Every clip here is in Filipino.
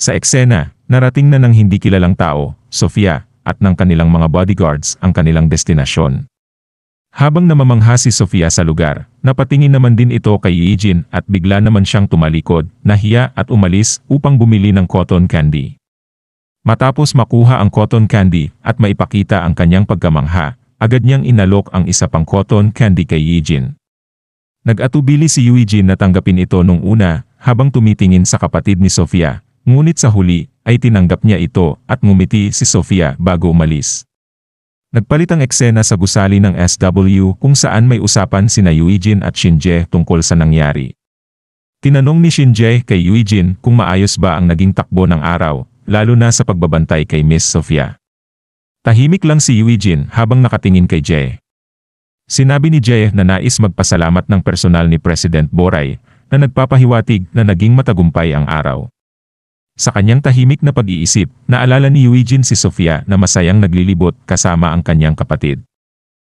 Sa eksena, narating na ng hindi kilalang tao, Sofia, at ng kanilang mga bodyguards ang kanilang destinasyon. Habang namamangha si Sofia sa lugar, napatingin naman din ito kay Eugene at bigla naman siyang tumalikod, nahiya at umalis upang bumili ng cotton candy. Matapos makuha ang cotton candy at maipakita ang kanyang pagkamangha, agad niyang inalok ang isa pang cotton candy kay Eugene. Nag-atubili si Eugene na tanggapin ito nung una habang tumitingin sa kapatid ni Sofia, ngunit sa huli ay tinanggap niya ito at ngumiti si Sofia bago umalis. Nagpalit ang eksena sa gusali ng SW kung saan may usapan sina Eugene at Shinjae tungkol sa nangyari. Tinanong ni Shinjae kay Eugene kung maayos ba ang naging takbo ng araw, lalo na sa pagbabantay kay Miss Sofia. Tahimik lang si Eugene habang nakatingin kay Jae. Sinabi ni Jae na nais magpasalamat ng personal ni President Boray na nagpapahiwatig na naging matagumpay ang araw. Sa kanyang tahimik na pag-iisip, naalala ni Eugene si Sofia na masayang naglilibot kasama ang kanyang kapatid.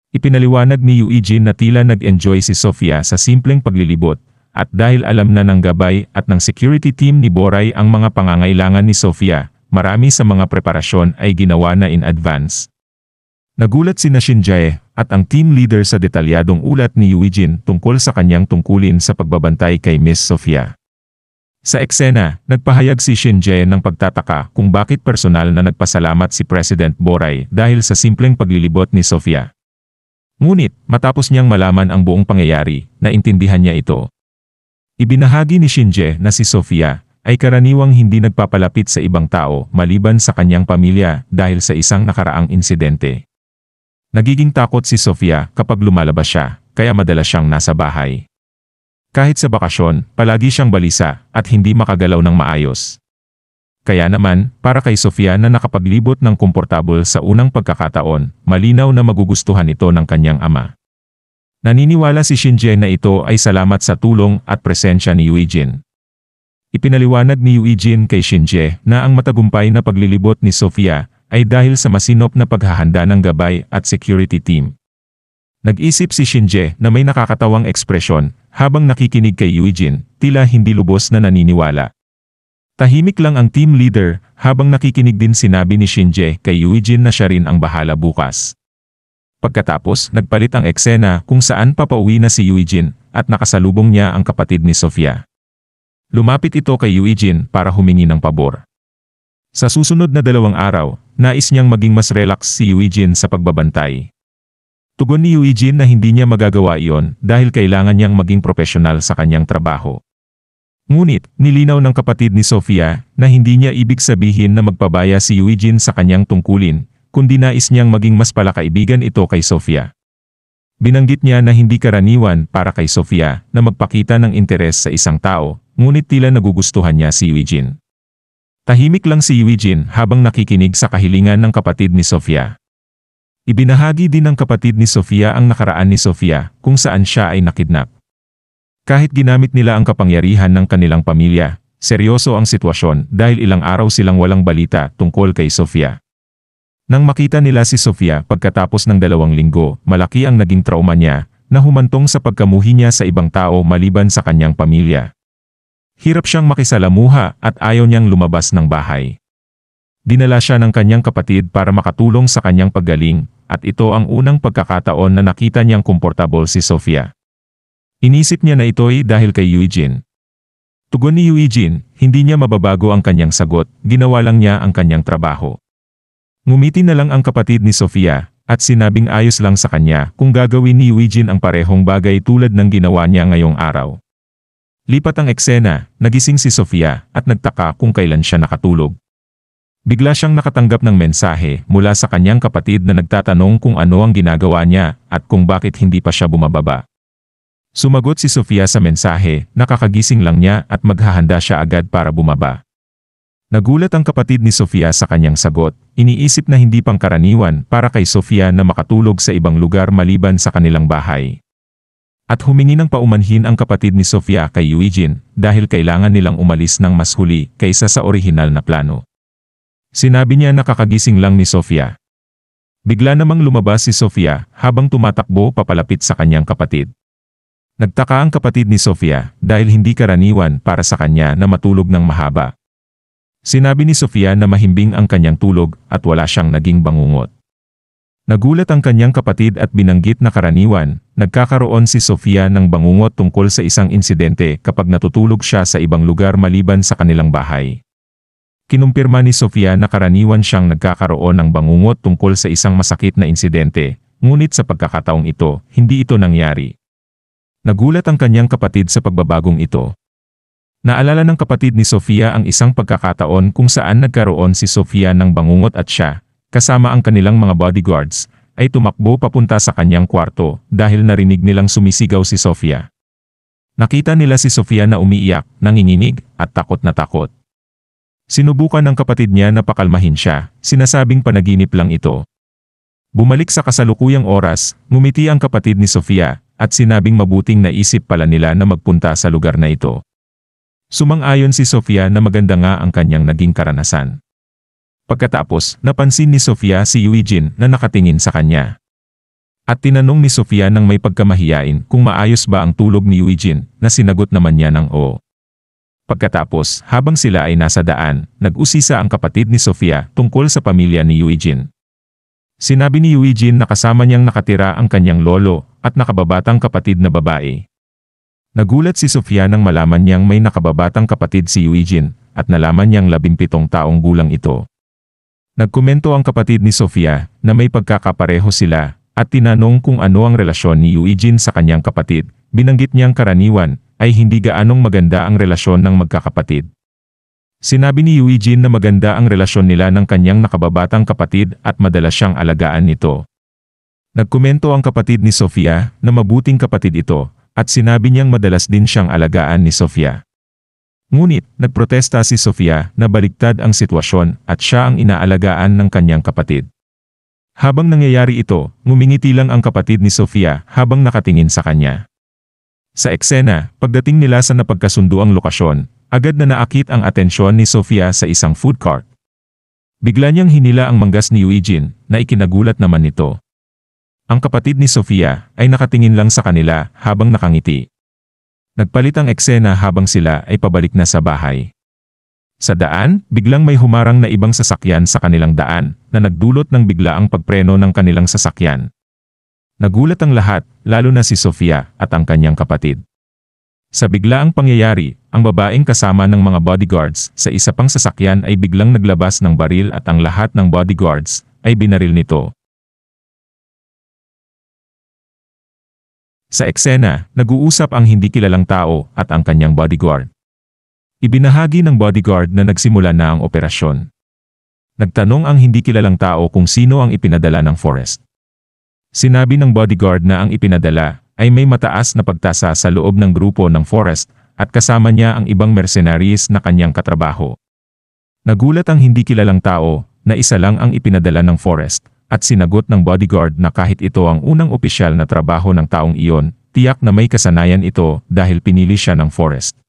Ipinaliwanag ni Eugene na tila nag-enjoy si Sofia sa simpleng paglilibot, at dahil alam na ng gabay at ng security team ni Boray ang mga pangangailangan ni Sofia, marami sa mga preparasyon ay ginawa na in advance. Nagulat sina Shinjae at ang team leader sa detalyadong ulat ni Eugene tungkol sa kanyang tungkulin sa pagbabantay kay Miss Sofia. Sa eksena, nagpahayag si Shinjae ng pagtataka kung bakit personal na nagpasalamat si President Boray dahil sa simpleng paglilibot ni Sofia. Ngunit, matapos niyang malaman ang buong pangyayari, naintindihan niya ito. Ibinahagi ni Shinjae na si Sofia ay karaniwang hindi nagpapalapit sa ibang tao maliban sa kanyang pamilya dahil sa isang nakaraang insidente. Nagiging takot si Sofia kapag lumalabas siya, kaya madalas siyang nasa bahay. Kahit sa bakasyon, palagi siyang balisa at hindi makagalaw ng maayos. Kaya naman, para kay Sofia na nakapaglibot ng komportable sa unang pagkakataon, malinaw na magugustuhan ito ng kanyang ama. Naniniwala si Shinjae na ito ay salamat sa tulong at presensya ni Eugene. Ipinaliwanag ni Eugene kay Shinjae na ang matagumpay na paglilibot ni Sofia ay dahil sa masinop na paghahanda ng gabay at security team. Nag-isip si Shinjae na may nakakatawang ekspresyon habang nakikinig kay Eugene, tila hindi lubos na naniniwala. Tahimik lang ang team leader habang nakikinig din sinabi ni Shinjae kay Eugene na siya rin ang bahala bukas. Pagkatapos, nagpalit ang eksena kung saan papauwi na si Eugene at nakasalubong niya ang kapatid ni Sofia. Lumapit ito kay Eugene para humingi ng pabor. Sa susunod na 2 araw, nais niyang maging mas relax si Eugene sa pagbabantay. Tugon ni Eugene na hindi niya magagawa iyon dahil kailangan niyang maging profesional sa kanyang trabaho. Ngunit, nilinaw ng kapatid ni Sofia na hindi niya ibig sabihin na magpabaya si Eugene sa kanyang tungkulin, kundi nais niyang maging mas palakaibigan ito kay Sofia. Binanggit niya na hindi karaniwan para kay Sofia na magpakita ng interes sa isang tao, ngunit tila nagugustuhan niya si Eugene. Tahimik lang si Eugene habang nakikinig sa kahilingan ng kapatid ni Sofia. Ibinahagi din ng kapatid ni Sofia ang nakaraan ni Sofia kung saan siya ay nakidnap. Kahit ginamit nila ang kapangyarihan ng kanilang pamilya, seryoso ang sitwasyon dahil ilang araw silang walang balita tungkol kay Sofia. Nang makita nila si Sofia pagkatapos ng 2 linggo, malaki ang naging trauma niya na humantong sa pagkamuhi niya sa ibang tao maliban sa kanyang pamilya. Hirap siyang makisalamuha at ayaw niyang lumabas ng bahay. Dinala siya ng kanyang kapatid para makatulong sa kanyang paggaling, at ito ang unang pagkakataon na nakita niyang komportable si Sofia. Inisip niya na ito ay dahil kay Eugene. Tugon ni Eugene, hindi niya mababago ang kanyang sagot, ginawa lang niya ang kanyang trabaho. Ngumiti na lang ang kapatid ni Sofia, at sinabing ayos lang sa kanya kung gagawin ni Eugene ang parehong bagay tulad ng ginawa niya ngayong araw. Lipat ang eksena, nagising si Sofia at nagtaka kung kailan siya nakatulog. Bigla siyang nakatanggap ng mensahe mula sa kanyang kapatid na nagtatanong kung ano ang ginagawa niya at kung bakit hindi pa siya bumababa. Sumagot si Sofia sa mensahe, nakakagising lang niya at maghahanda siya agad para bumaba. Nagulat ang kapatid ni Sofia sa kanyang sagot, iniisip na hindi pangkaraniwan para kay Sofia na makatulog sa ibang lugar maliban sa kanilang bahay. At humingi ng paumanhin ang kapatid ni Sofia kay Eugene dahil kailangan nilang umalis ng mas huli kaysa sa orihinal na plano. Sinabi niya na kakagising lang ni Sofia. Bigla namang lumabas si Sofia habang tumatakbo papalapit sa kanyang kapatid. Nagtaka ang kapatid ni Sofia dahil hindi karaniwan para sa kanya na matulog ng mahaba. Sinabi ni Sofia na mahimbing ang kanyang tulog at wala siyang naging bangungot. Nagulat ang kanyang kapatid at binanggit na karaniwan, nagkakaroon si Sofia ng bangungot tungkol sa isang insidente kapag natutulog siya sa ibang lugar maliban sa kanilang bahay. Kinumpirma ni Sofia na karaniwan siyang nagkakaroon ng bangungot tungkol sa isang masakit na insidente, ngunit sa pagkakataong ito, hindi ito nangyari. Nagulat ang kanyang kapatid sa pagbabagong ito. Naalala ng kapatid ni Sofia ang isang pagkakataon kung saan nagkaroon si Sofia ng bangungot at siya, kasama ang kanilang mga bodyguards, ay tumakbo papunta sa kanyang kwarto dahil narinig nilang sumisigaw si Sofia. Nakita nila si Sofia na umiiyak, nanginginig, at takot na takot. Sinubukan ng kapatid niya na pakalmahin siya, sinasabing panaginip lang ito. Bumalik sa kasalukuyang oras, ngumiti ang kapatid ni Sofia, at sinabing mabuting naisip pala nila na magpunta sa lugar na ito. Sumang-ayon si Sofia na maganda nga ang kanyang naging karanasan. Pagkatapos, napansin ni Sofia si Eugene na nakatingin sa kanya. At tinanong ni Sofia nang may pagkamahiyain kung maayos ba ang tulog ni Eugene, na sinagot naman niya ng oo. Pagkatapos, habang sila ay nasa daan, nag-usisa ang kapatid ni Sofia tungkol sa pamilya ni Eugene. Sinabi ni Eugene na kasama niyang nakatira ang kanyang lolo at nakababatang kapatid na babae. Nagulat si Sofia nang malaman niyang may nakababatang kapatid si Eugene at nalaman niyang 17 taong gulang ito. Nagkomento ang kapatid ni Sofia na may pagkakapareho sila at tinanong kung ano ang relasyon ni Eugene sa kanyang kapatid. Binanggit niyang karaniwan ay hindi gaanong maganda ang relasyon ng magkakapatid. Sinabi ni Eugene na maganda ang relasyon nila ng kanyang nakababatang kapatid at madalas siyang alagaan nito. Nagkomento ang kapatid ni Sofia na mabuting kapatid ito at sinabi niyang madalas din siyang alagaan ni Sofia. Ngunit, nagprotesta si Sofia na baliktad ang sitwasyon at siya ang inaalagaan ng kanyang kapatid. Habang nangyayari ito, ngumingiti lang ang kapatid ni Sofia habang nakatingin sa kanya. Sa eksena, pagdating nila sa napagkasunduang lokasyon, agad na naakit ang atensyon ni Sofia sa isang food cart. Bigla niyang hinila ang manggas ni Eugene na ikinagulat naman nito. Ang kapatid ni Sofia ay nakatingin lang sa kanila habang nakangiti. Nagpalit ang eksena habang sila ay pabalik na sa bahay. Sa daan, biglang may humarang na ibang sasakyan sa kanilang daan na nagdulot ng biglaang pagpreno ng kanilang sasakyan. Nagulat ang lahat, lalo na si Sofia at ang kanyang kapatid. Sa biglaang pangyayari, ang babaeng kasama ng mga bodyguards sa isa pang sasakyan ay biglang naglabas ng baril at ang lahat ng bodyguards ay binaril nito. Sa eksena, nag-uusap ang hindi kilalang tao at ang kanyang bodyguard. Ibinahagi ng bodyguard na nagsimula na ang operasyon. Nagtanong ang hindi kilalang tao kung sino ang ipinadala ng Forrest. Sinabi ng bodyguard na ang ipinadala ay may mataas na pagtasa sa loob ng grupo ng Forrest at kasama niya ang ibang mercenaries na kanyang katrabaho. Nagulat ang hindi kilalang tao na isa lang ang ipinadala ng Forrest at sinagot ng bodyguard na kahit ito ang unang opisyal na trabaho ng taong iyon, tiyak na may kasanayan ito dahil pinili siya ng Forrest.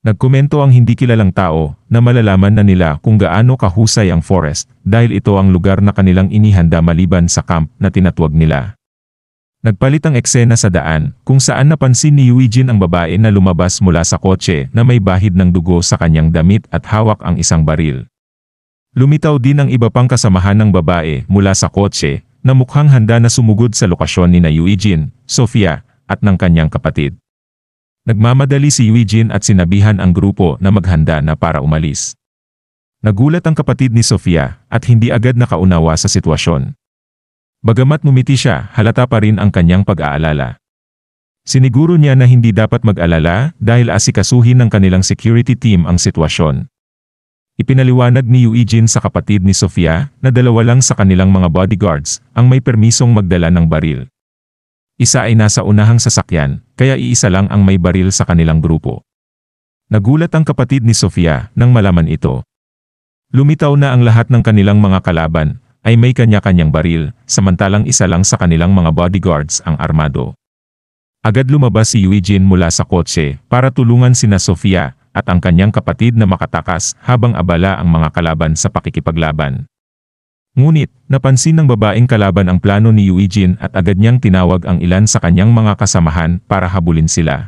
Nagkomento ang hindi kilalang tao na malalaman na nila kung gaano kahusay ang Forrest dahil ito ang lugar na kanilang inihanda maliban sa camp na tinatwag nila. Nagpalit ang eksena sa daan kung saan napansin ni Eugene ang babae na lumabas mula sa kotse na may bahid ng dugo sa kanyang damit at hawak ang isang baril. Lumitaw din ang iba pang kasamahan ng babae mula sa kotse na mukhang handa na sumugod sa lokasyon ni Eugene, Sofia at ng kanyang kapatid. Nagmamadali si Eugene at sinabihan ang grupo na maghanda na para umalis. Nagulat ang kapatid ni Sofia at hindi agad nakaunawa sa sitwasyon. Bagamat ngumiti siya, halata pa rin ang kanyang pag-aalala. Siniguro niya na hindi dapat mag-alala dahil asikasuhin ng kanilang security team ang sitwasyon. Ipinaliwanag ni Eugene sa kapatid ni Sofia na dalawa lang sa kanilang mga bodyguards ang may permisong magdala ng baril. Isa ay nasa unahang sasakyan, kaya iisa lang ang may baril sa kanilang grupo. Nagulat ang kapatid ni Sofia nang malaman ito. Lumitaw na ang lahat ng kanilang mga kalaban ay may kanya-kanyang baril, samantalang isa lang sa kanilang mga bodyguards ang armado. Agad lumabas si Eugene mula sa kotse para tulungan sina Sofia at ang kanyang kapatid na makatakas habang abala ang mga kalaban sa pakikipaglaban. Ngunit, napansin ng babaeng kalaban ang plano ni Eugene at agad niyang tinawag ang ilan sa kanyang mga kasamahan para habulin sila.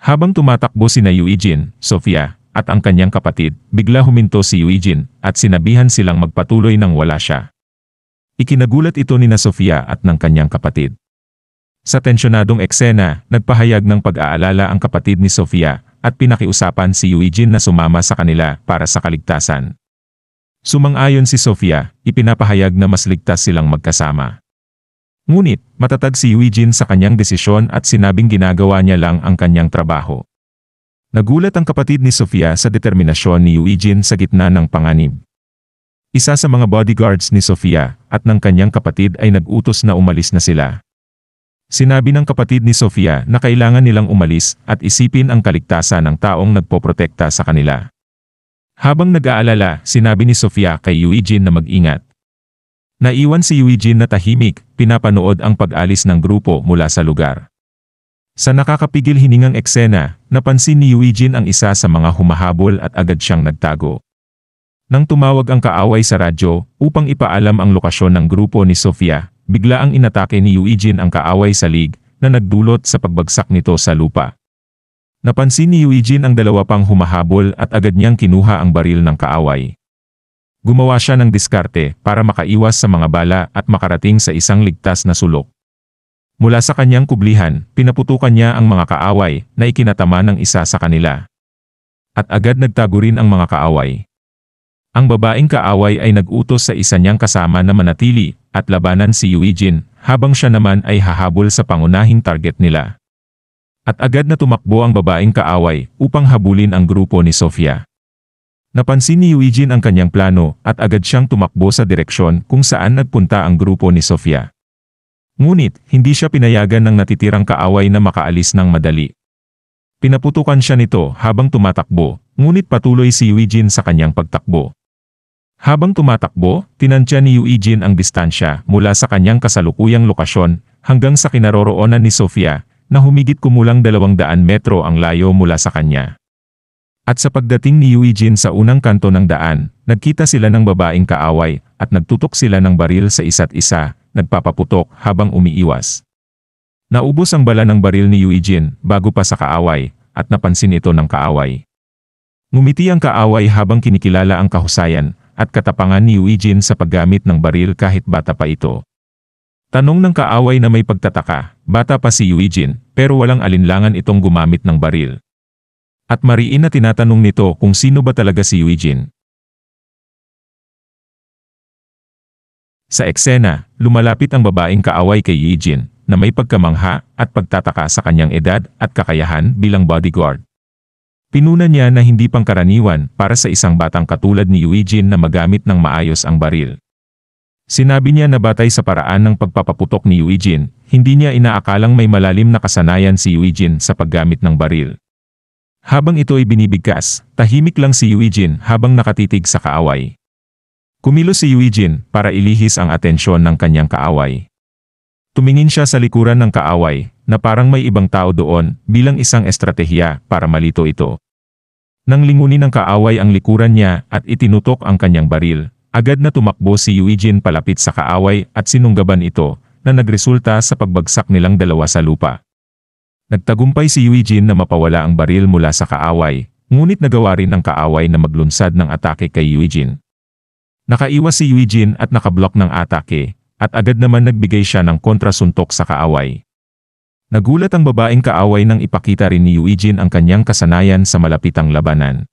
Habang tumatakbo sina Eugene, Sofia, at ang kanyang kapatid, bigla huminto si Eugene at sinabihan silang magpatuloy nang wala siya. Ikinagulat ito ni Sofia at ng kanyang kapatid. Sa tensyonadong eksena, nagpahayag ng pag-aalala ang kapatid ni Sofia at pinakiusapan si Eugene na sumama sa kanila para sa kaligtasan. Sumang-ayon si Sofia, ipinapahayag na mas ligtas silang magkasama. Ngunit, matatag si Eugene sa kanyang desisyon at sinabing ginagawa niya lang ang kanyang trabaho. Nagulat ang kapatid ni Sofia sa determinasyon ni Eugene sa gitna ng panganib. Isa sa mga bodyguards ni Sofia at ng kanyang kapatid ay nag-utos na umalis na sila. Sinabi ng kapatid ni Sofia na kailangan nilang umalis at isipin ang kaligtasan ng taong nagpoprotekta sa kanila. Habang nag-aalala, sinabi ni Sofia kay Eugene na mag-ingat. Naiwan si Eugene na tahimik, pinapanood ang pag-alis ng grupo mula sa lugar. Sa nakakapigil hiningang eksena, napansin ni Eugene ang isa sa mga humahabol at agad siyang nagtago. Nang tumawag ang kaaway sa radyo upang ipaalam ang lokasyon ng grupo ni Sofia, bigla ang inatake ni Eugene ang kaaway sa lig na nagdulot sa pagbagsak nito sa lupa. Napansin ni Eugene ang dalawa pang humahabol at agad niyang kinuha ang baril ng kaaway. Gumawa siya ng diskarte para makaiwas sa mga bala at makarating sa isang ligtas na sulok. Mula sa kanyang kublihan, pinaputukan niya ang mga kaaway na ikinatama ng isa sa kanila. At agad nagtago rin ang mga kaaway. Ang babaeng kaaway ay nag-utos sa isa niyang kasama na manatili at labanan si Eugene habang siya naman ay hahabol sa pangunahing target nila. At agad na tumakbo ang babaeng kaaway upang habulin ang grupo ni Sofia. Napansin ni Eugene ang kanyang plano at agad siyang tumakbo sa direksyon kung saan nagpunta ang grupo ni Sofia. Ngunit, hindi siya pinayagan ng natitirang kaaway na makaalis ng madali. Pinaputukan siya nito habang tumatakbo, ngunit patuloy si Eugene sa kanyang pagtakbo. Habang tumatakbo, tinantya ni Eugene ang distansya mula sa kanyang kasalukuyang lokasyon hanggang sa kinaroroonan ni Sofia na humigit kumulang 200 metro ang layo mula sa kanya. At sa pagdating ni Eugene sa unang kanto ng daan, nagkita sila ng babaeng kaaway at nagtutok sila ng baril sa isa't isa, nagpapaputok habang umiiwas. Naubos ang bala ng baril ni Eugene bago pa sa kaaway at napansin ito ng kaaway. Ngumiti ang kaaway habang kinikilala ang kahusayan at katapangan ni Eugene sa paggamit ng baril kahit bata pa ito. Tanong ng kaaway na may pagtataka, bata pa si Eugene pero walang alinlangan itong gumamit ng baril. At mariin na tinatanong nito kung sino ba talaga si Eugene. Sa eksena, lumalapit ang babaeng kaaway kay Eugene na may pagkamangha at pagtataka sa kanyang edad at kakayahan bilang bodyguard. Pinuna niya na hindi pangkaraniwan para sa isang batang katulad ni Eugene na magamit ng maayos ang baril. Sinabi niya na batay sa paraan ng pagpapaputok ni Eugene, hindi niya inaakalang may malalim na kasanayan si Eugene sa paggamit ng baril. Habang ito ay binibigkas, tahimik lang si Eugene habang nakatitig sa kaaway. Kumilos si Eugene para ilihis ang atensyon ng kanyang kaaway. Tumingin siya sa likuran ng kaaway na parang may ibang tao doon bilang isang estratehiya para malito ito. Nang lingunin ng kaaway ang likuran niya at itinutok ang kanyang baril, agad na tumakbo si Eugene palapit sa kaaway at sinunggaban ito na nagresulta sa pagbagsak nilang dalawa sa lupa. Nagtagumpay si Eugene na mapawala ang baril mula sa kaaway, ngunit nagawa rin ang kaaway na maglunsad ng atake kay Eugene. Nakaiwas si Eugene at nakablok ng atake, at agad naman nagbigay siya ng kontrasuntok sa kaaway. Nagulat ang babaeng kaaway nang ipakita rin ni Eugene ang kanyang kasanayan sa malapitang labanan.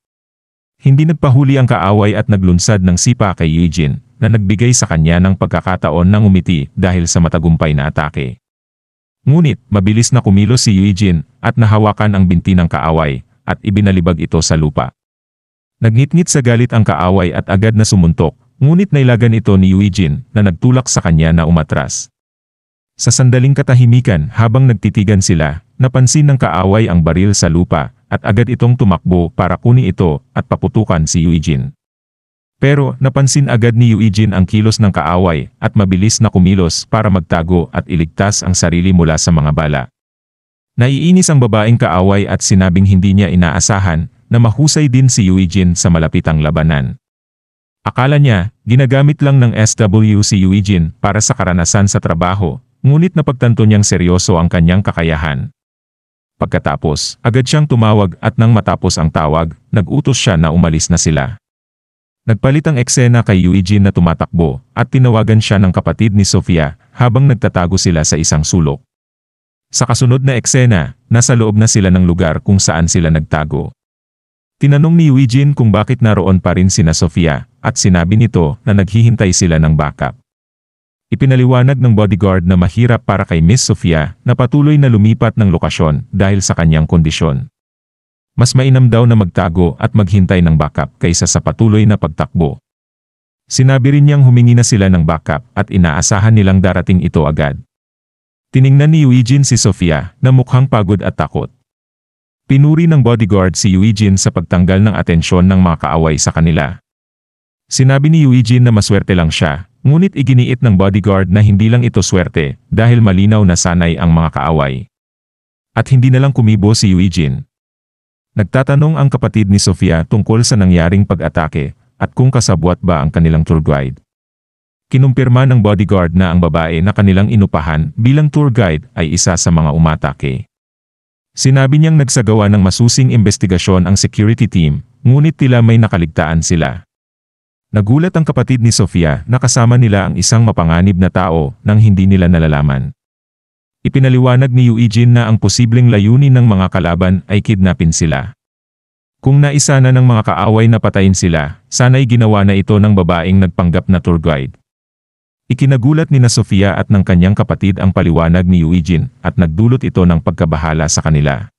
Hindi nagpahuli ang kaaway at naglunsad ng sipa kay Eugene, na nagbigay sa kanya ng pagkakataon ng umiti dahil sa matagumpay na atake. Ngunit, mabilis na kumilos si Eugene at nahawakan ang binti ng kaaway at ibinalibag ito sa lupa. Nagngit-ngit sa galit ang kaaway at agad na sumuntok, ngunit nailagan ito ni Eugene na nagtulak sa kanya na umatras. Sa sandaling katahimikan habang nagtitigan sila, napansin ng kaaway ang baril sa lupa at agad itong tumakbo para kunin ito at paputukan si Eugene. Pero napansin agad ni Eugene ang kilos ng kaaway at mabilis na kumilos para magtago at iligtas ang sarili mula sa mga bala. Naiinis ang babaeng kaaway at sinabing hindi niya inaasahan na mahusay din si Eugene sa malapitang labanan. Akala niya, ginagamit lang ng SW si Eugene para sa karanasan sa trabaho, ngunit napagtanto niyang seryoso ang kanyang kakayahan. Pagkatapos, agad siyang tumawag at nang matapos ang tawag, nag-utos siya na umalis na sila. Nagpalit ang eksena kay Eugene na tumatakbo at tinawagan siya ng kapatid ni Sofia habang nagtatago sila sa isang sulok. Sa kasunod na eksena, nasa loob na sila ng lugar kung saan sila nagtago. Tinanong ni Eugene kung bakit naroon pa rin sina Sofia at sinabi nito na naghihintay sila ng backup. Ipinaliwanag ng bodyguard na mahirap para kay Miss Sofia na patuloy na lumipat ng lokasyon dahil sa kanyang kondisyon. Mas mainam daw na magtago at maghintay ng backup kaysa sa patuloy na pagtakbo. Sinabi rin niyang humingi na sila ng backup at inaasahan nilang darating ito agad. Tiningnan ni Eugene si Sofia na mukhang pagod at takot. Pinuri ng bodyguard si Eugene sa pagtanggal ng atensyon ng mga kaaway sa kanila. Sinabi ni Eugene na maswerte lang siya, ngunit iginiit ng bodyguard na hindi lang ito swerte dahil malinaw na sanay ang mga kaaway. At hindi na lang kumibo si Eugene. Nagtatanong ang kapatid ni Sofia tungkol sa nangyaring pag-atake at kung kasabwat ba ang kanilang tour guide. Kinumpirma ng bodyguard na ang babae na kanilang inupahan bilang tour guide ay isa sa mga umatake. Sinabi niyang nagsagawa ng masusing investigasyon ang security team, ngunit tila may nakaligtaan sila. Nagulat ang kapatid ni Sofia na kasama nila ang isang mapanganib na tao nang hindi nila nalalaman. Ipinaliwanag ni Eugene na ang posibleng layunin ng mga kalaban ay kidnapin sila. Kung naisa na ng mga kaaway na patayin sila, sana'y ginawa na ito ng babaeng nagpanggap na tour guide. Ikinagulat ni Sofia at ng kanyang kapatid ang paliwanag ni Eugene at nagdulot ito ng pagkabahala sa kanila.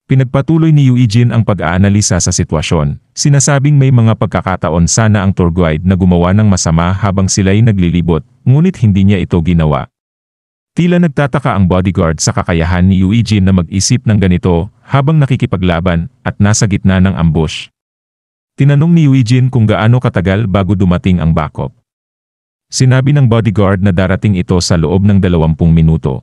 Pinagpatuloy ni Eugene ang pag-aanalisa sa sitwasyon, sinasabing may mga pagkakataon sana ang tour guide na gumawa ng masama habang sila'y naglilibot, ngunit hindi niya ito ginawa. Tila nagtataka ang bodyguard sa kakayahan ni Eugene na mag-isip ng ganito habang nakikipaglaban at nasa gitna ng ambush. Tinanong ni Eugene kung gaano katagal bago dumating ang backup. Sinabi ng bodyguard na darating ito sa loob ng 20 minuto.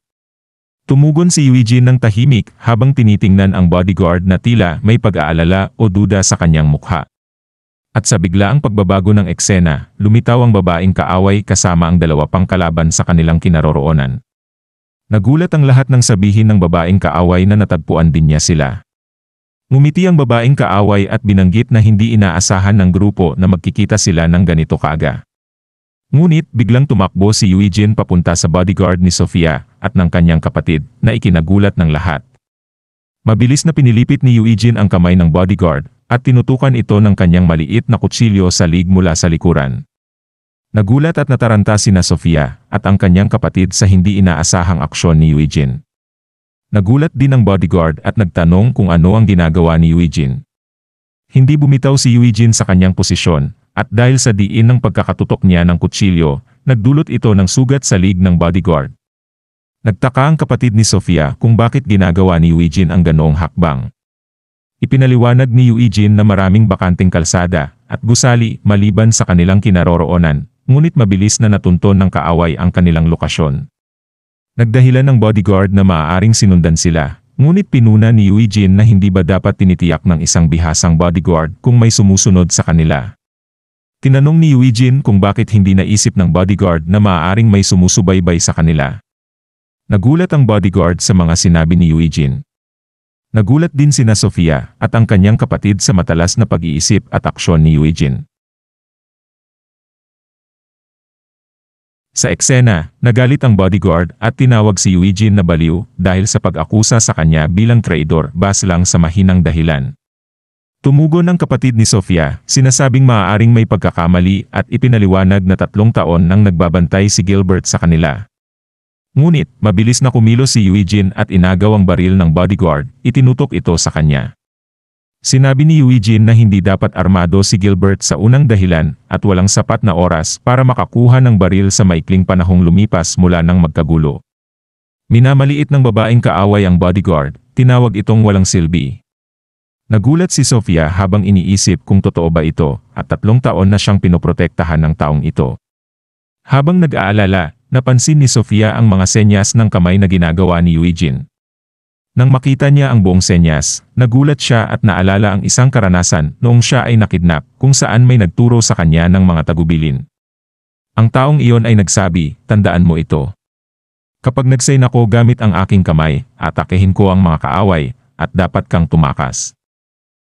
Tumugon si Eugene ng tahimik habang tinitingnan ang bodyguard na tila may pag-aalala o duda sa kanyang mukha. At sa biglaang pagbabago ng eksena, lumitaw ang babaeng kaaway kasama ang 2 pang kalaban sa kanilang kinaroroonan. Nagulat ang lahat ng sabihin ng babaeng kaaway na natagpuan din niya sila. Ngumiti ang babaeng kaaway at binanggit na hindi inaasahan ng grupo na magkikita sila ng ganito kaaga. Ngunit biglang tumakbo si Eugene papunta sa bodyguard ni Sofia at ng kanyang kapatid na ikinagulat ng lahat. Mabilis na pinilipit ni Eugene ang kamay ng bodyguard at tinutukan ito ng kanyang maliit na kutsilyo sa lig mula sa likuran. Nagulat at nataranta sina Sofia at ang kanyang kapatid sa hindi inaasahang aksyon ni Eugene. Nagulat din ang bodyguard at nagtanong kung ano ang ginagawa ni Eugene. Hindi bumitaw si Eugene sa kanyang posisyon. At dahil sa diin ng pagkakatutok niya ng kutsilyo, nagdulot ito ng sugat sa lig ng bodyguard. Nagtaka ang kapatid ni Sofia kung bakit ginagawa ni Eugene ang ganoong hakbang. Ipinaliwanag ni Eugene na maraming bakanting kalsada at gusali maliban sa kanilang kinaroroonan, ngunit mabilis na natunton ng kaaway ang kanilang lokasyon. Nagdahilan ng bodyguard na maaaring sinundan sila, ngunit pinuna ni Eugene na hindi ba dapat tinitiyak ng isang bihasang bodyguard kung may sumusunod sa kanila. Tinanong ni Eugene kung bakit hindi naisip ng bodyguard na maaaring may sumusubaybay sa kanila. Nagulat ang bodyguard sa mga sinabi ni Eugene. Nagulat din sina Sofia at ang kanyang kapatid sa matalas na pag-iisip at aksyon ni Eugene. Sa eksena, nagalit ang bodyguard at tinawag si Eugene na baliw dahil sa pag-akusa sa kanya bilang traidor base lang sa mahinang dahilan. Tumugon ang kapatid ni Sofia, sinasabing maaaring may pagkakamali at ipinaliwanag na 3 taon nang nagbabantay si Gilbert sa kanila. Ngunit, mabilis na kumilos si Eugene at inagaw ang baril ng bodyguard, itinutok ito sa kanya. Sinabi ni Eugene na hindi dapat armado si Gilbert sa unang dahilan at walang sapat na oras para makakuha ng baril sa maikling panahong lumipas mula nang magkagulo. Minamaliit ng babaeng kaaway ang bodyguard, tinawag itong walang silbi. Nagulat si Sofia habang iniisip kung totoo ba ito at 3 taon na siyang pinoprotektahan ng taong ito. Habang nag-aalala, napansin ni Sofia ang mga senyas ng kamay na ginagawa ni Eugene. Nang makita niya ang buong senyas, nagulat siya at naalala ang isang karanasan noong siya ay nakidnap kung saan may nagturo sa kanya ng mga tagubilin. Ang taong iyon ay nagsabi, "Tandaan mo ito." Kapag nagsign ako gamit ang aking kamay, atakehin ko ang mga kaaway, at dapat kang tumakas.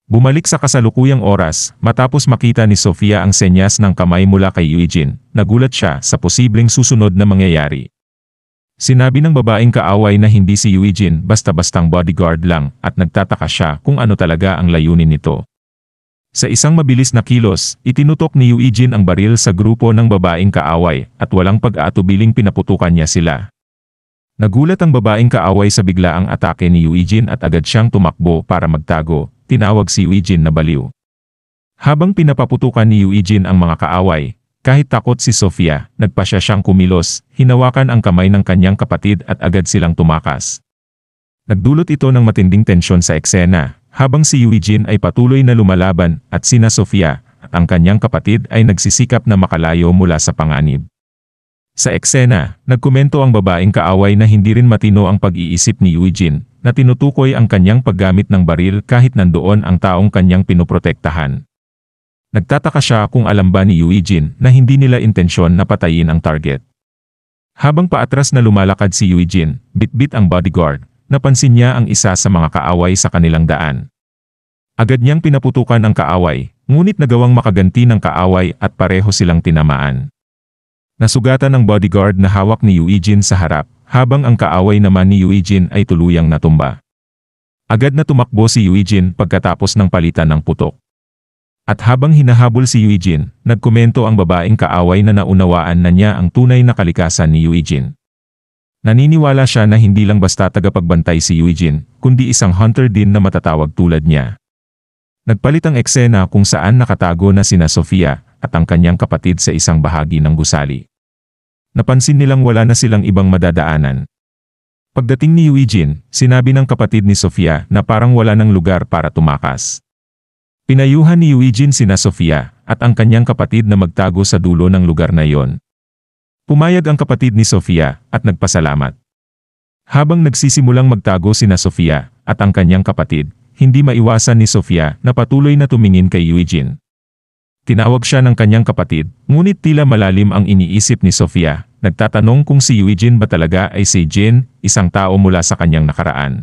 Bumalik sa kasalukuyang oras, matapos makita ni Sofia ang senyas ng kamay mula kay Eugene, nagulat siya sa posibleng susunod na mangyayari. Sinabi ng babaeng kaaway na hindi si Eugene basta-bastang bodyguard lang at nagtataka siya kung ano talaga ang layunin nito. Sa isang mabilis na kilos, itinutok ni Eugene ang baril sa grupo ng babaeng kaaway at walang pag-aatubiling pinaputukan niya sila. Nagulat ang babaeng kaaway sa biglaang atake ni Eugene at agad siyang tumakbo para magtago, tinawag si Eugene na baliw. Habang pinapaputukan ni Eugene ang mga kaaway, kahit takot si Sofia, nagpasya siyang kumilos, hinawakan ang kamay ng kanyang kapatid at agad silang tumakas. Nagdulot ito ng matinding tensyon sa eksena, habang si Eugene ay patuloy na lumalaban at sina Sofia at ang kanyang kapatid ay nagsisikap na makalayo mula sa panganib. Sa eksena, nagkomento ang babaeng kaaway na hindi rin matino ang pag-iisip ni Eugene, na tinutukoy ang kanyang paggamit ng baril kahit nandoon ang taong kanyang pinoprotektahan. Nagtataka siya kung alam ba ni Eugene na hindi nila intensyon na patayin ang target. Habang paatras na lumalakad si Eugene, bit-bit ang bodyguard, napansin niya ang isa sa mga kaaway sa kanilang daan. Agad niyang pinaputukan ang kaaway, ngunit nagawang makaganti ng kaaway at pareho silang tinamaan. Nasugatan ang bodyguard na hawak ni Eugene sa harap, habang ang kaaway naman ni Eugene ay tuluyang natumba. Agad na tumakbo si Eugene pagkatapos ng palitan ng putok. At habang hinahabol si Eugene, nagkomento ang babaeng kaaway na naunawaan na niya ang tunay na kalikasan ni Eugene. Naniniwala siya na hindi lang basta tagapagbantay si Eugene, kundi isang hunter din na matatawag tulad niya. Nagpalit ang eksena kung saan nakatago na sina Sofia at ang kanyang kapatid sa isang bahagi ng gusali. Napansin nilang wala na silang ibang madadaanan. Pagdating ni Eugene, sinabi ng kapatid ni Sofia na parang wala ng lugar para tumakas. Pinayuhan ni Eugene sina Sofia at ang kanyang kapatid na magtago sa dulo ng lugar na iyon. Pumayag ang kapatid ni Sofia at nagpasalamat. Habang nagsisimulang magtago sina Sofia at ang kanyang kapatid, hindi maiwasan ni Sofia na patuloy na tumingin kay Eugene. Tinawag siya ng kanyang kapatid, ngunit tila malalim ang iniisip ni Sofia, nagtatanong kung si Eugene ba talaga ay si Jin, isang tao mula sa kanyang nakaraan.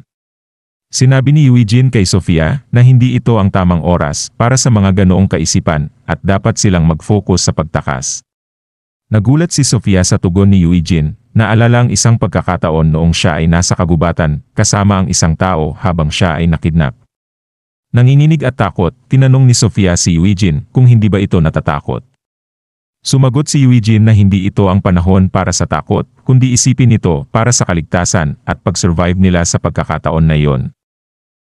Sinabi ni Eugene kay Sofia na hindi ito ang tamang oras para sa mga ganoong kaisipan at dapat silang mag-focus sa pagtakas. Nagulat si Sofia sa tugon ni Eugene, naalala ang isang pagkakataon noong siya ay nasa kagubatan kasama ang isang tao habang siya ay nakidnap. Nanginginig at takot, tinanong ni Sofia si Eugene kung hindi ba ito natatakot. Sumagot si Eugene na hindi ito ang panahon para sa takot, kundi isipin ito para sa kaligtasan at pag-survive nila sa pagkakataon na iyon.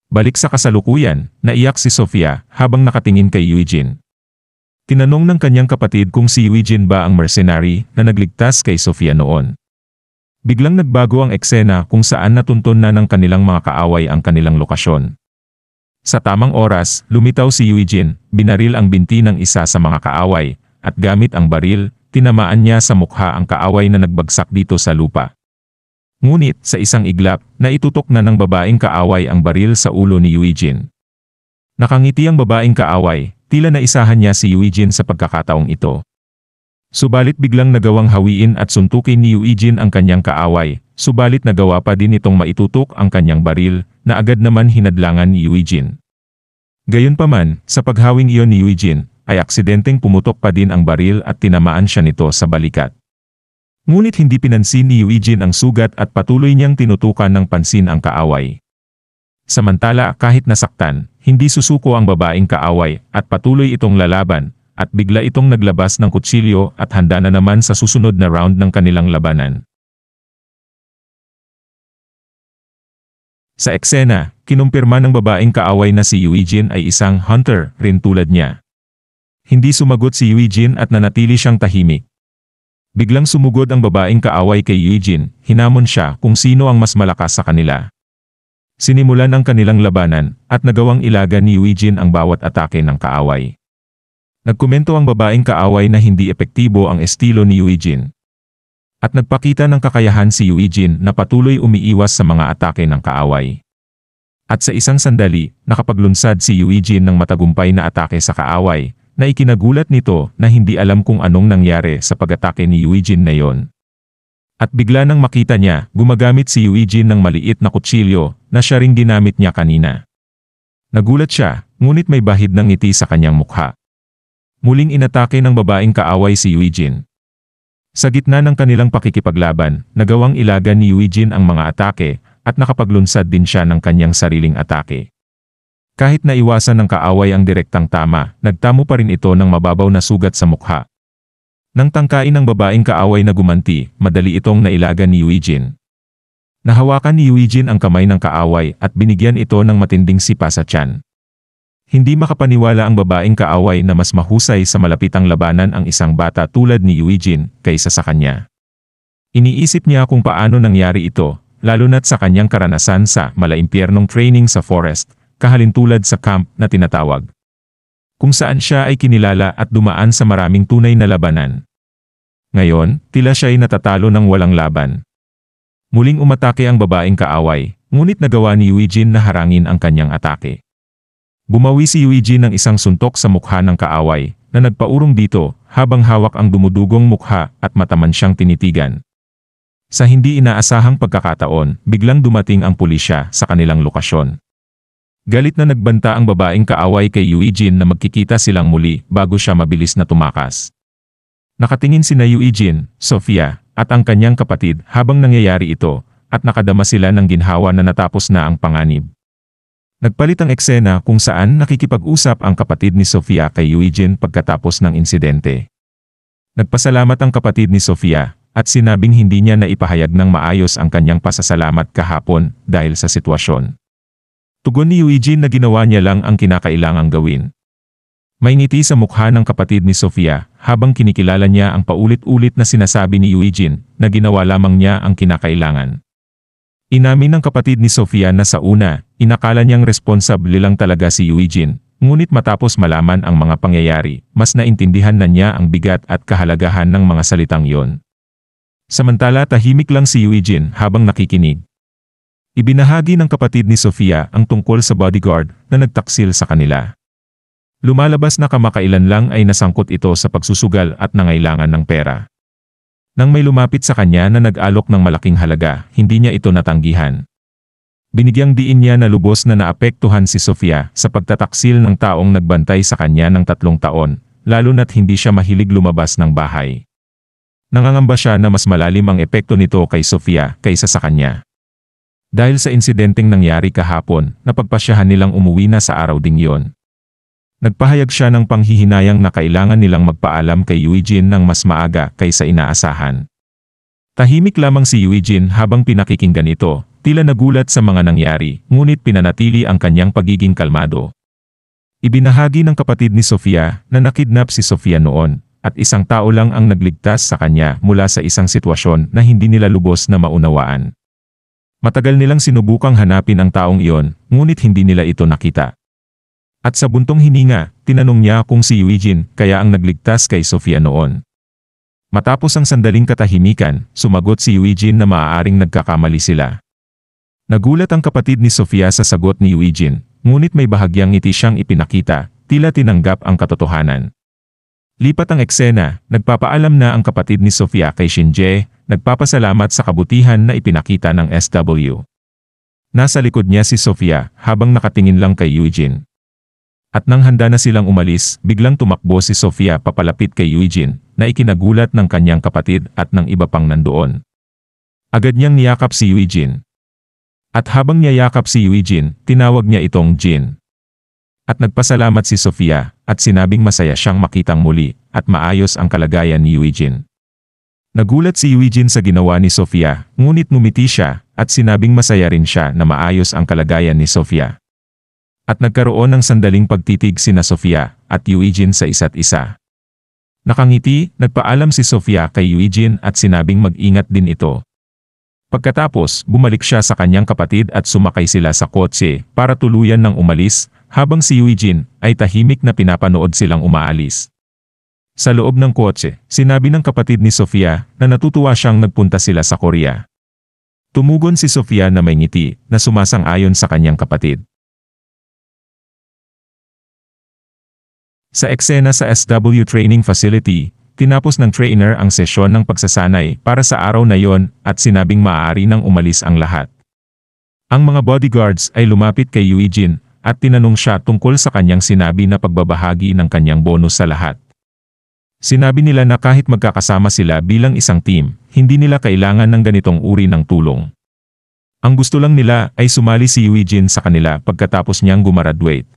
Balik sa kasalukuyan, naiyak si Sofia habang nakatingin kay Eugene. Tinanong ng kanyang kapatid kung si Eugene ba ang mercenary na nagligtas kay Sofia noon. Biglang nagbago ang eksena kung saan natunton na ng kanilang mga kaaway ang kanilang lokasyon. Sa tamang oras, lumitaw si Eugene, binaril ang binti ng isa sa mga kaaway, at gamit ang baril, tinamaan niya sa mukha ang kaaway na nagbagsak dito sa lupa. Ngunit, sa isang iglap, naitutok na ng babaeng kaaway ang baril sa ulo ni Eugene. Nakangiti ang babaeng kaaway, tila naisahan niya si Eugene sa pagkakataong ito. Subalit biglang nagawang hawiin at suntukin ni Eugene ang kanyang kaaway, subalit nagawa pa din itong maitutok ang kanyang baril, na agad naman hinadlangan ni Eugene. Gayunpaman, sa paghawing iyon ni Eugene, ay aksidenteng pumutok pa din ang baril at tinamaan siya nito sa balikat. Ngunit hindi pinansin ni Eugene ang sugat at patuloy niyang tinutukan ng pansin ang kaaway. Samantala kahit nasaktan, hindi susuko ang babaeng kaaway at patuloy itong lalaban, at bigla itong naglabas ng kutsilyo at handa na naman sa susunod na round ng kanilang labanan. Sa eksena, kinumpirma ng babaeng kaaway na si Eugene ay isang hunter rin tulad niya. Hindi sumagot si Eugene at nanatili siyang tahimik. Biglang sumugod ang babaeng kaaway kay Eugene, hinamon siya kung sino ang mas malakas sa kanila. Sinimulan ang kanilang labanan, at nagawang ilaga ni Eugene ang bawat atake ng kaaway. Nagkomento ang babaeng kaaway na hindi epektibo ang estilo ni Eugene. At nagpakita ng kakayahan si Eugene na patuloy umiiwas sa mga atake ng kaaway. At sa isang sandali, nakapaglunsad si Eugene ng matagumpay na atake sa kaaway, na ikinagulat nito na hindi alam kung anong nangyari sa pag-atake ni Eugene na yon. At bigla nang makita niya, gumagamit si Eugene ng maliit na kutsilyo na siya ring ginamit niya kanina. Nagulat siya, ngunit may bahid ng ngiti sa kanyang mukha. Muling inatake ng babaeng kaaway si Eugene. Sa gitna ng kanilang pakikipaglaban, nagawang ilagan ni Eugene ang mga atake at nakapaglunsad din siya ng kanyang sariling atake. Kahit naiwasan ng kaaway ang direktang tama, nagtamo pa rin ito ng mababaw na sugat sa mukha. Nang tangkain ng babaeng kaaway na gumanti, madali itong nailagan ni Eugene. Nahawakan ni Eugene ang kamay ng kaaway at binigyan ito ng matinding sipa sa tiyan. Hindi makapaniwala ang babaeng kaaway na mas mahusay sa malapitang labanan ang isang bata tulad ni Eugene kaysa sa kanya. Iniisip niya kung paano nangyari ito, lalo na't sa kanyang karanasan sa malaimpyernong training sa forest, kahalintulad sa camp na tinatawag, kung saan siya ay kinilala at dumaan sa maraming tunay na labanan. Ngayon, tila siya ay natatalo ng walang laban. Muling umatake ang babaeng kaaway, ngunit nagawa ni Eugene na harangin ang kanyang atake. Bumawi si Eugene ng isang suntok sa mukha ng kaaway, na nagpaurong dito, habang hawak ang dumudugong mukha at mataman siyang tinitigan. Sa hindi inaasahang pagkakataon, biglang dumating ang pulisya sa kanilang lokasyon. Galit na nagbanta ang babaeng kaaway kay Eugene na magkikita silang muli bago siya mabilis na tumakas. Nakatingin sina Eugene, Sofia, at ang kanyang kapatid habang nangyayari ito, at nakadama sila ng ginhawa na natapos na ang panganib. Nagpalit ang eksena kung saan nakikipag-usap ang kapatid ni Sofia kay Eugene pagkatapos ng insidente. Nagpasalamat ang kapatid ni Sofia, at sinabing hindi niya naipahayag ng maayos ang kanyang pasasalamat kahapon dahil sa sitwasyon. Tugon ni Eugene na ginawa niya lang ang kinakailangang gawin. May ngiti sa mukha ng kapatid ni Sofia habang kinikilala niya ang paulit-ulit na sinasabi ni Eugene na ginawa lamang niya ang kinakailangan. Inamin ng kapatid ni Sofia na sa una, inakala niyang responsable lang talaga si Eugene, ngunit matapos malaman ang mga pangyayari, mas naintindihan na niya ang bigat at kahalagahan ng mga salitang iyon. Samantala tahimik lang si Eugene habang nakikinig. Ibinahagi ng kapatid ni Sofia ang tungkol sa bodyguard na nagtaksil sa kanila. Lumalabas na kamakailan lang ay nasangkot ito sa pagsusugal at nangailangan ng pera. Nang may lumapit sa kanya na nag-alok ng malaking halaga, hindi niya ito natanggihan. Binigyang diin niya na lubos na naapektuhan si Sofia sa pagtataksil ng taong nagbantay sa kanya ng 3 taon, lalo na't hindi siya mahilig lumabas ng bahay. Nangangamba siya na mas malalim ang epekto nito kay Sofia kaysa sa kanya. Dahil sa insidenteng nangyari kahapon, napagpasyahan nilang umuwi na sa araw ding yon. Nagpahayag siya ng panghihinayang na kailangan nilang magpaalam kay Eugene ng mas maaga kaysa inaasahan. Tahimik lamang si Eugene habang pinakikinggan ito, tila nagulat sa mga nangyari, ngunit pinanatili ang kanyang pagiging kalmado. Ibinahagi ng kapatid ni Sofia na nakidnap si Sofia noon, at isang tao lang ang nagligtas sa kanya mula sa isang sitwasyon na hindi nila lubos na maunawaan. Matagal nilang sinubukang hanapin ang taong iyon, ngunit hindi nila ito nakita. At sa buntong hininga, tinanong niya kung si Eugene kaya ang nagligtas kay Sofia noon. Matapos ang sandaling katahimikan, sumagot si Eugene na maaaring nagkakamali sila. Nagulat ang kapatid ni Sofia sa sagot ni Eugene, ngunit may bahagyang ngiti siyang ipinakita, tila tinanggap ang katotohanan. Lipat ang eksena, nagpapaalam na ang kapatid ni Sofia kay Shinje, nagpapasalamat sa kabutihan na ipinakita ng SW. Nasa likod niya si Sofia habang nakatingin lang kay Eugene. At nang handa na silang umalis, biglang tumakbo si Sofia papalapit kay Eugene na ikinagulat ng kanyang kapatid at ng iba pang nandoon. Agad niyang niyakap si Eugene. At habang niyayakap si Eugene, tinawag niya itong Jin. At nagpasalamat si Sofia at sinabing masaya siyang makitang muli at maayos ang kalagayan ni Eugene. Nagulat si Eugene sa ginawa ni Sofia, ngunit ngumiti siya at sinabing masaya rin siya na maayos ang kalagayan ni Sofia. At nagkaroon ng sandaling pagtitig sina Sofia at Eugene sa isa't isa. Nakangiti, nagpaalam si Sofia kay Eugene at sinabing mag-ingat din ito. Pagkatapos, bumalik siya sa kanyang kapatid at sumakay sila sa kotse para tuluyan ng umalis, habang si Eugene ay tahimik na pinapanood silang umaalis. Sa loob ng kotse, sinabi ng kapatid ni Sofia na natutuwa siyang nagpunta sila sa Korea. Tumugon si Sofia na may ngiti na sumasang-ayon sa kanyang kapatid. Sa eksena sa SW Training Facility, tinapos ng trainer ang sesyon ng pagsasanay para sa araw na yon at sinabing maaari nang umalis ang lahat. Ang mga bodyguards ay lumapit kay Eugene at tinanong siya tungkol sa kanyang sinabi na pagbabahagi ng kanyang bonus sa lahat. Sinabi nila na kahit magkakasama sila bilang isang team, hindi nila kailangan ng ganitong uri ng tulong. Ang gusto lang nila ay sumali si Eugene sa kanila pagkatapos niyang gumraduate.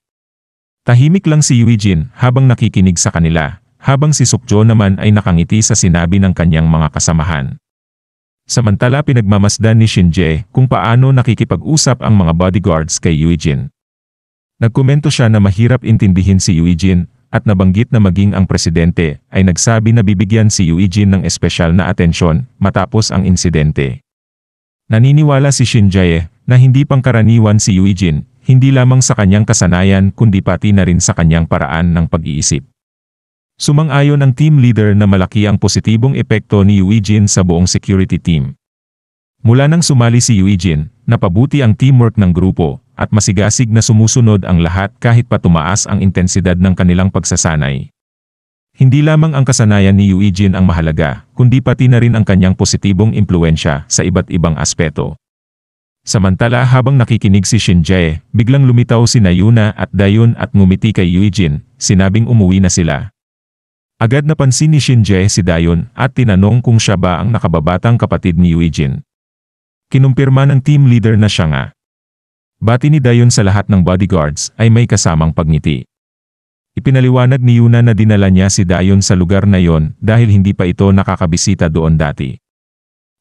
Tahimik lang si Eugene habang nakikinig sa kanila, habang si Sukjo naman ay nakangiti sa sinabi ng kanyang mga kasamahan. Samantala pinagmamasdan ni Shinjae kung paano nakikipag-usap ang mga bodyguards kay Eugene. Nagkomento siya na mahirap intindihin si Eugene at nabanggit na maging ang presidente ay nagsabi na bibigyan si Eugene ng espesyal na atensyon matapos ang insidente. Naniniwala si Shinjae na hindi pangkaraniwan si Eugene, hindi lamang sa kanyang kasanayan kundi pati na rin sa kanyang paraan ng pag-iisip. Sumang-ayon ang team leader na malaki ang positibong epekto ni Eugene sa buong security team. Mula nang sumali si Eugene, napabuti ang teamwork ng grupo at masigasig na sumusunod ang lahat kahit pa tumaas ang intensidad ng kanilang pagsasanay. Hindi lamang ang kasanayan ni Eugene ang mahalaga, kundi pati na rin ang kanyang positibong impluwensya sa iba't ibang aspeto. Samantala habang nakikinig si Shinjae, biglang lumitaw si Yuna at Dayun at ngumiti kay Eugene, sinabing umuwi na sila. Agad napansin ni Shinjae si Dayun at tinanong kung siya ba ang nakababatang kapatid ni Eugene. Kinumpirma ng team leader na siya nga. Bati ni Dayun sa lahat ng bodyguards ay may kasamang pagngiti. Ipinaliwanag ni Yuna na dinala niya si Dayun sa lugar na yon dahil hindi pa ito nakakabisita doon dati.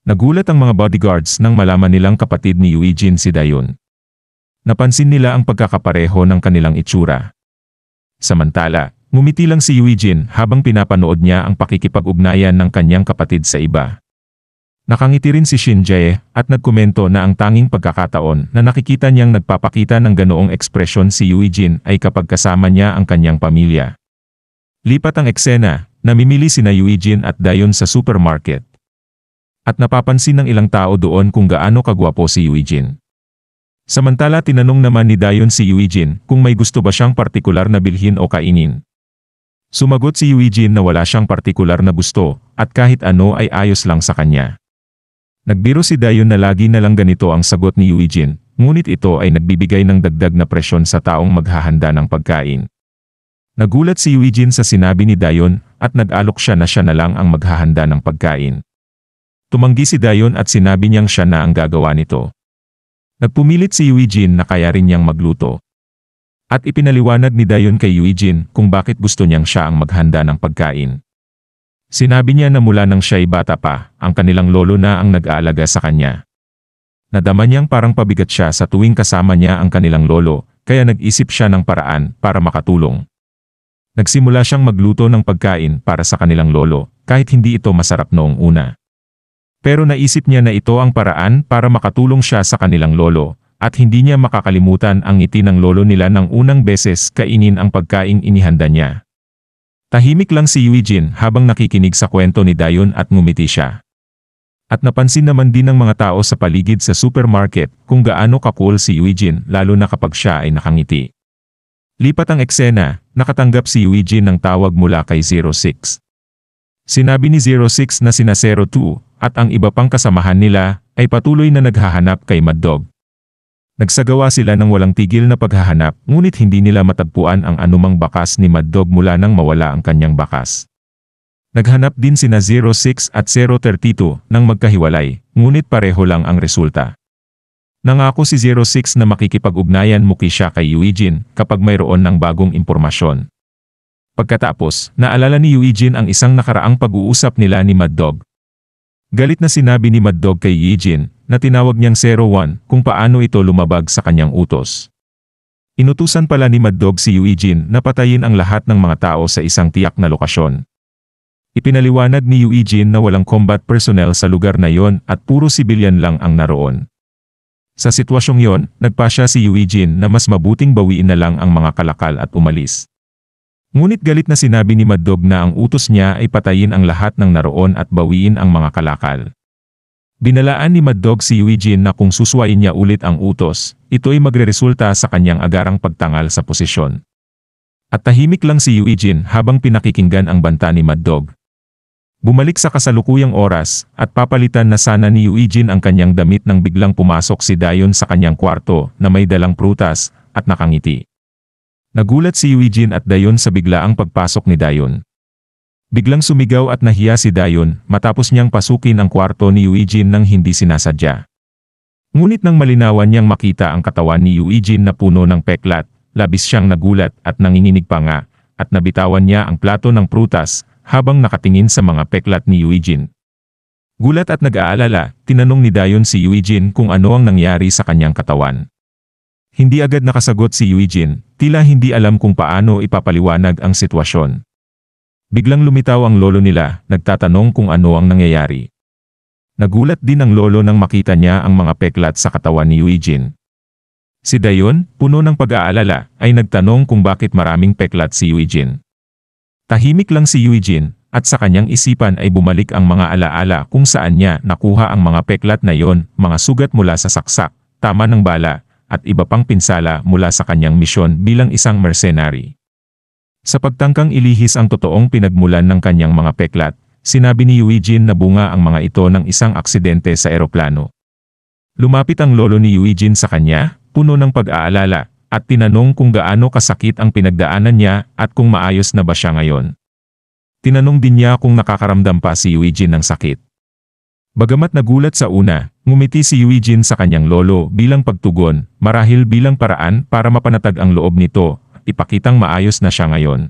Nagulat ang mga bodyguards nang malaman nilang kapatid ni Eugene si Dayun. Napansin nila ang pagkakapareho ng kanilang itsura. Samantala, ngumiti lang si Eugene habang pinapanood niya ang pakikipag-ugnayan ng kanyang kapatid sa iba. Nakangiti rin si Shinjae at nagkomento na ang tanging pagkakataon na nakikita niyang nagpapakita ng ganoong ekspresyon si Eugene ay kapag kasama niya ang kanyang pamilya. Lipat ang eksena, namimili sina Eugene at Dayun sa supermarket. At napapansin ng ilang tao doon kung gaano kagwapo si Eugene. Samantala tinanong naman ni Dayun si Eugene kung may gusto ba siyang partikular na bilhin o kainin. Sumagot si Eugene na wala siyang partikular na gusto at kahit ano ay ayos lang sa kanya. Nagbiro si Dayun na lagi na lang ganito ang sagot ni Eugene, ngunit ito ay nagbibigay ng dagdag na presyon sa taong maghahanda ng pagkain. Nagulat si Eugene sa sinabi ni Dayun at nag-alok siya na lang ang maghahanda ng pagkain. Tumanggi si Dayun at sinabi niyang siya na ang gagawa nito. Nagpumilit si Eugene na kaya rin niyang magluto. At ipinaliwanag ni Dayun kay Eugene kung bakit gusto niyang siya ang maghanda ng pagkain. Sinabi niya na mula nang siya'y bata pa, ang kanilang lolo na ang nag-aalaga sa kanya. Nadama niyang parang pabigat siya sa tuwing kasama niya ang kanilang lolo, kaya nag-isip siya ng paraan para makatulong. Nagsimula siyang magluto ng pagkain para sa kanilang lolo, kahit hindi ito masarap noong una. Pero naisip niya na ito ang paraan para makatulong siya sa kanilang lolo, at hindi niya makakalimutan ang ngiti ng lolo nila nang unang beses kainin ang pagkaing inihanda niya. Tahimik lang si Eugene habang nakikinig sa kwento ni Dayun at ngumiti siya. At napansin naman din ng mga tao sa paligid sa supermarket kung gaano ka-cool si Eugene lalo na kapag siya ay nakangiti. Lipat ang eksena, nakatanggap si Eugene ng tawag mula kay 06. Sinabi ni 06 na sina 02 at ang iba pang kasamahan nila ay patuloy na naghahanap kay Mad Dog. Nagsagawa sila ng walang tigil na paghahanap ngunit hindi nila matagpuan ang anumang bakas ni Mad Dog mula nang mawala ang kanyang bakas. Naghanap din sina 06 at 032 nang magkahiwalay, ngunit pareho lang ang resulta. Nangako si 06 na makikipag-ugnayan muli siya kay Eugene kapag mayroon ng bagong impormasyon. Pagkatapos, naalala ni Eugene ang isang nakaraang pag-uusap nila ni Mad Dog. Galit na sinabi ni Mad Dog kay Eugene na tinawag niyang 01 kung paano ito lumabag sa kanyang utos. Inutusan pala ni Mad Dog si Eugene na patayin ang lahat ng mga tao sa isang tiyak na lokasyon. Ipinaliwanag ni Eugene na walang combat personnel sa lugar na yon at puro sibilyan lang ang naroon. Sa sitwasyong yon, nagpasya si Eugene na mas mabuting bawiin na lang ang mga kalakal at umalis. Ngunit galit na sinabi ni Mad Dog na ang utos niya ay patayin ang lahat ng naroon at bawiin ang mga kalakal. Binalaan ni Mad Dog si Eugene na kung suswain niya ulit ang utos, ito ay magreresulta sa kanyang agarang pagtangal sa posisyon. At tahimik lang si Eugene habang pinakikinggan ang banta ni Mad Dog. Bumalik sa kasalukuyang oras, at papalitan na sana ni Eugene ang kanyang damit nang biglang pumasok si Dayon sa kanyang kwarto na may dalang prutas at nakangiti. Nagulat si Eugene at Dayon sa biglaang pagpasok ni Dayon. Biglang sumigaw at nahiya si Dayon matapos niyang pasukin ang kwarto ni Eugene nang hindi sinasadya. Ngunit nang malinawan niyang makita ang katawan ni Eugene na puno ng peklat, labis siyang nagulat at nanginginig pa nga, at nabitawan niya ang plato ng prutas habang nakatingin sa mga peklat ni Eugene. Gulat at nag-aalala, tinanong ni Dayon si Eugene kung ano ang nangyari sa kanyang katawan. Hindi agad nakasagot si Eugene, tila hindi alam kung paano ipapaliwanag ang sitwasyon. Biglang lumitaw ang lolo nila, nagtatanong kung ano ang nangyayari. Nagulat din ang lolo nang makita niya ang mga peklat sa katawan ni Eugene. Si Dayon, puno ng pag-aalala, ay nagtanong kung bakit maraming peklat si Eugene. Tahimik lang si Eugene, at sa kanyang isipan ay bumalik ang mga alaala kung saan niya nakuha ang mga peklat na yon, mga sugat mula sa saksak, tama ng bala, at iba pang pinsala mula sa kanyang misyon bilang isang mercenary. Sa pagtangkang ilihis ang totoong pinagmulan ng kanyang mga peklat, sinabi ni Eugene na bunga ang mga ito ng isang aksidente sa eroplano. Lumapit ang lolo ni Eugene sa kanya, puno ng pag-aalala, at tinanong kung gaano kasakit ang pinagdaanan niya at kung maayos na ba siya ngayon. Tinanong din niya kung nakakaramdam pa si Eugene ng sakit. Bagamat nagulat sa una, ngumiti si Eugene sa kanyang lolo bilang pagtugon, marahil bilang paraan para mapanatag ang loob nito at ipakitang maayos na siya ngayon.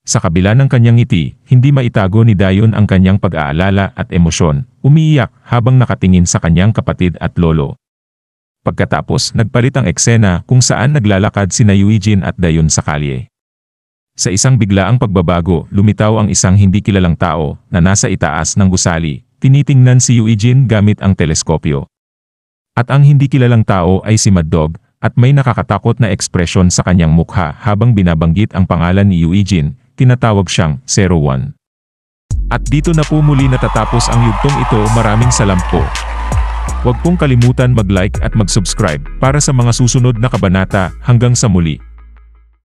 Sa kabila ng kanyang ngiti, hindi maitago ni Dayon ang kanyang pag-aalala at emosyon, umiiyak habang nakatingin sa kanyang kapatid at lolo. Pagkatapos, nagpalit ang eksena kung saan naglalakad sina Eugene at Dayon sa kalye. Sa isang biglaang pagbabago, lumitaw ang isang hindi kilalang tao na nasa itaas ng gusali, tinitingnan si Eugene gamit ang teleskopyo. At ang hindi kilalang tao ay si Mad Dog, at may nakakatakot na ekspresyon sa kanyang mukha habang binabanggit ang pangalan ni Eugene, tinatawag siyang 01. At dito na po muli natatapos ang yugtong ito. Maraming salamat po. Huwag pong kalimutan mag-like at mag-subscribe para sa mga susunod na kabanata. Hanggang sa muli.